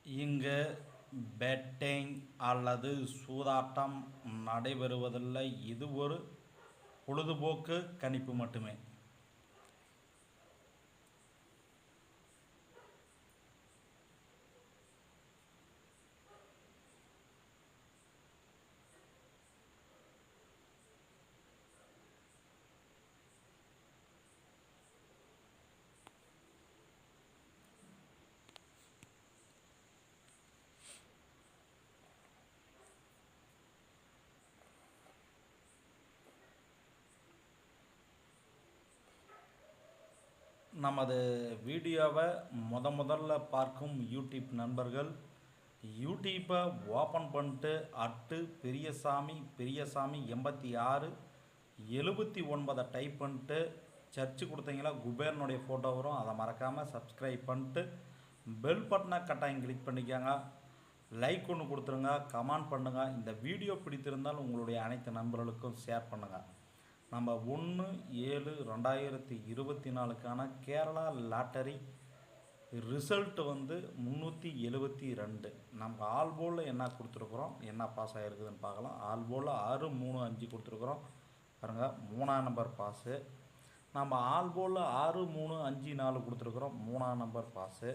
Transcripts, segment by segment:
இங்கு பெட்டிங் அல்லது சூதாட்டம் நடைபெறுவதில்லை. இது ஒரு பொழுதுபோக்கு கணிப்பு மட்டுமே. நமது வீடியோவை முதல்ல பார்க்கும் யூடியூப் நண்பர்கள் யூடியூப்பை ஓப்பன் பண்ணிட்டு பெரியசாமி 8679 டைப் பண்ணிட்டு சர்ச்சு கொடுத்தீங்களா குபேரனுடைய ஃபோட்டோ வரும். அதை மறக்காமல் சப்ஸ்கிரைப் பண்ணிட்டு பெல் பட்டனை கட்டாயம் கிளிக் பண்ணிக்கோங்க. லைக் ஒன்று கொடுத்துருங்க, கமெண்ட் பண்ணுங்கள். இந்த வீடியோ பிடித்திருந்தால் உங்களுடைய அனைத்து நண்பர்களுக்கும் ஷேர் பண்ணுங்கள். நம்ம 1/7/2024 கேரளா லாட்டரி ரிசல்ட் 372. நம்ம ஆல் போலில் என்ன கொடுத்துருக்குறோம், என்ன பாஸ் ஆகிருக்குதுன்னு பார்க்கலாம். ஆல் போலில் 6, 3, 5 கொடுத்துருக்குறோம் பாருங்கள், 3ஆம் நம்பர் பாஸு. நம்ம ஆல் போலில் 6, 3, 5, 4 கொடுத்துருக்குறோம், 3ஆம் நம்பர் பாஸு.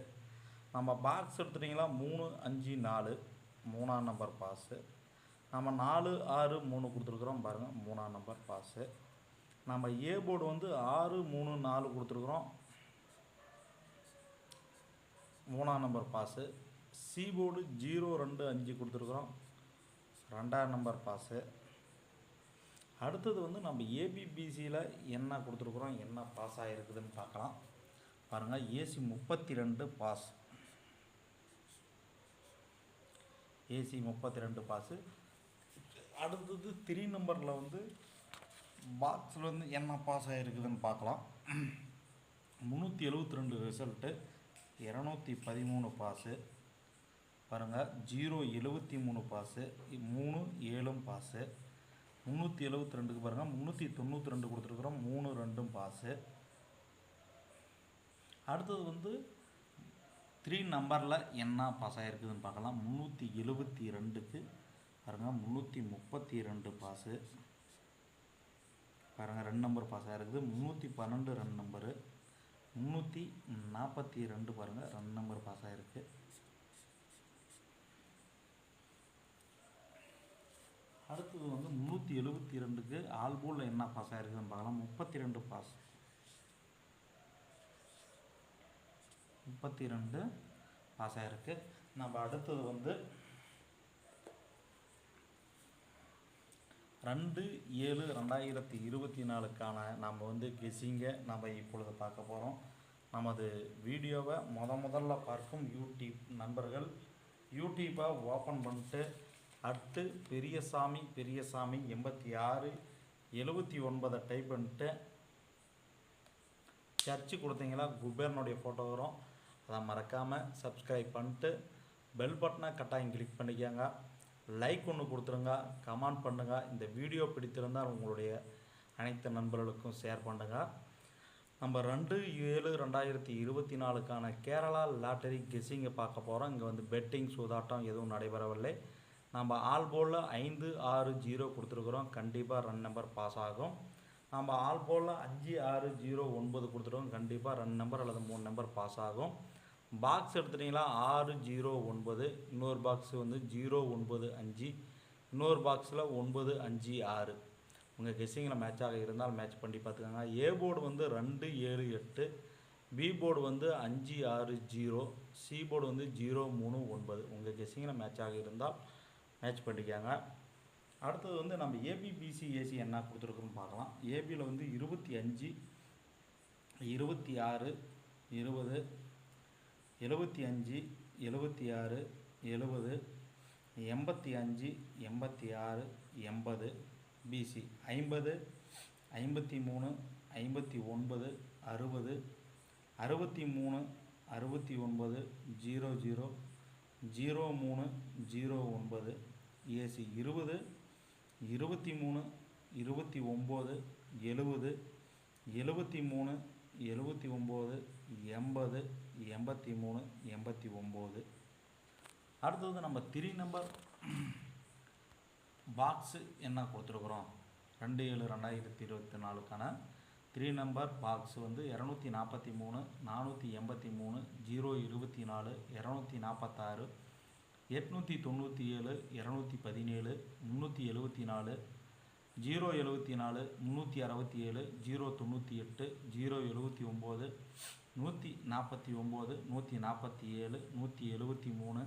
நம்ம பாக்ஸ் எடுத்துட்டிங்களா 3, 5, 4 3ஆம் நம்பர் பாஸு. நம்ம 4, 6, 3 கொடுத்துருக்குறோம் பாருங்கள், 3ஆம் நம்பர் பாஸு. நம்ம ஏ போர்டு 6, 3, 4 கொடுத்துருக்குறோம், 3ஆம் நம்பர் பாஸு. சி போர்டு 0, 2, 5 கொடுத்துருக்குறோம், 2ஆம் நம்பர் பாஸு. அடுத்தது நம்ம ஏபிபிசியில் என்ன கொடுத்துருக்குறோம், என்ன பாஸ் ஆகிருக்குதுன்னு பார்க்கலாம். பாருங்கள், ஏசி 32 பாஸ், ஏசி 32 பாஸு. அடுத்தது 3 நம்பரில் பாக்ஸில் என்ன பாஸ் ஆகிருக்குதுன்னு பார்க்கலாம். 372 ரிசல்ட்டு, 213 பாஸு பாருங்கள். 073 பாஸு, 3, 7 பாஸு. 372க்கு பாருங்கள் 392 கொடுத்துருக்குறோம், 3, 2 பாஸு. அடுத்தது 3 நம்பரில் என்ன பாஸ் ஆகிருக்குதுன்னு பார்க்கலாம். 372க்கு பாருங்கள் 332 பாஸு பாருங்கள், 2 நம்பர் பாஸ் ஆகிருக்குது. 312 2 நம்பரு, 342 பாருங்கள் 2 நம்பர் பாஸ் ஆகிருக்கு. அடுத்தது 372க்கு ஆல் போலில் என்ன பாஸ் ஆகிருக்குதுன்னு பார்க்கலாம். 32 பாஸ், 32 பாஸ் ஆகிருக்கு. நம்ம அடுத்தது 2/7/2024 நம்ம கெஸ்ஸிங்கை நம்ம இப்பொழுது பார்க்க போகிறோம். நமது வீடியோவை முதல்ல பார்க்கும் யூடியூப் நண்பர்கள் யூடியூப்பை ஓப்பன் பண்ணிட்டு பெரியசாமி 8679 டைப் பண்ணிட்டு சர்ச்சு கொடுத்தீங்களா குபேரனுடைய ஃபோட்டோ வரும். அதை மறக்காமல் சப்ஸ்கிரைப் பண்ணிட்டு பெல் பட்டனை கட்டாயம் கிளிக் பண்ணிக்கோங்க. லைக் ஒன்று கொடுத்துருங்க, கமெண்ட் பண்ணுங்கள். இந்த வீடியோ பிடித்திருந்தால் உங்களுடைய அனைத்து நண்பர்களுக்கும் ஷேர் பண்ணுங்கள். நம்ம 2/7/2024 கேரளா லாட்டரி கெஸ்ஸிங்கை பார்க்க போகிறோம். இங்கே பெட்டிங் சூதாட்டம் எதுவும் நடைபெறவில்லை. நம்ம ஆல் போலில் 5, 6, 0 கொடுத்துருக்குறோம், கண்டிப்பாக 2 நம்பர் பாஸ் ஆகும். நம்ம ஆல் போலில் 5, 6, 0, 9 கொடுத்துருக்கோம், கண்டிப்பாக 2 நம்பர் அல்லது 3 நம்பர் பாஸ் ஆகும். பாக்ஸ் எடுத்துட்டிங்களா 6, 0, 9, இன்னொரு பாக்ஸ் 0, 9, 5, இன்னொரு பாக்ஸில் 9, 5, 6. உங்கள் கெஸ்ஸிங்கில் மேட்சாக இருந்தால் மேட்ச் பண்ணி பார்த்துக்கோங்க. A board 2, 7, 8, B board 5, 6, 0, C board 0, 3, 9. உங்கள் கெஸ்ஸிங்கில் மேட்சாக இருந்தால் மேட்ச் பண்ணிக்காங்க. அடுத்தது நம்ம ஏபிபிசி ஏசி என்ன கொடுத்துருக்குறோன்னு பார்க்கலாம். ஏபியில் 25, 26, 20, 75, 76, 70, 85, 86, 80. பிசி 50, 53, 59, 60, 63, 69, 00, 03, 09. ஏசி 20, 23, 29, 70, 73, 79, 80, 83, 89. அடுத்தது நம்ம 3 நம்பர் பாக்ஸு என்ன கொடுத்துருக்குறோம் 2/7/2024க்கான 3 நம்பர் பாக்ஸ் வந்து 243 483 024 246 897 217 374 074 367 098 079 149 147 173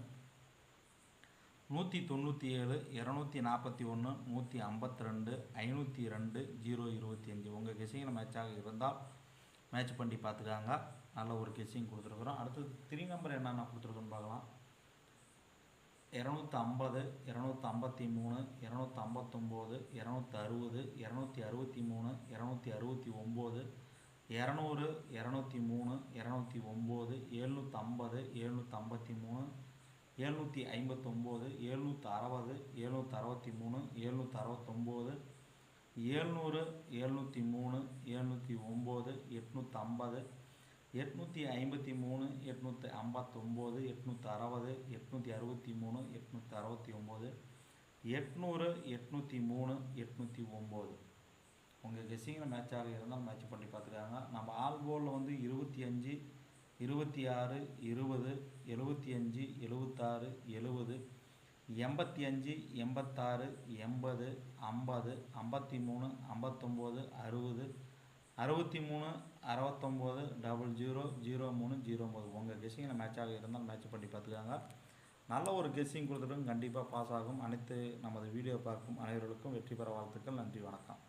197 241 152 502 025 உங்கள் கெஸ்ஸிங்கில் மேட்சாக இருந்தால் மேட்ச் பண்ணி பார்த்துக்காங்க. நல்ல ஒரு கெஸ்ஸிங் கொடுத்துருக்குறோம். அடுத்தது 3 நம்பர் என்னென்ன கொடுத்துருக்கோன்னு பார்க்கலாம். 250 253 259 260 263 269 200 203 209 750 753 759 760 763 769 700 703 709 850 853 859 860 863 869 800 803 809 உங்கள் கெஸ்ஸிங்கில் மேட்சாக இருந்தால் மேட்ச் பண்ணி பார்த்துக்காங்க. நம்ம ஆல் போலில் வந்து 25 26 20 75 76 70 85 86 80 50 53 59 60 63 69 00 03 09 உங்கள் கெஸ்ஸிங்கில் மேட்சாக இருந்தால் மேட்ச் பண்ணி பார்த்துக்காங்க. நல்ல ஒரு கெஸ்ஸிங் கொடுத்துட்டு கண்டிப்பாக பாஸ் ஆகும். அனைத்து நமது வீடியோ பார்க்கும் அனைவர்களுக்கும் வெற்றி பெற வாழ்த்துக்கள். நன்றி, வணக்கம்.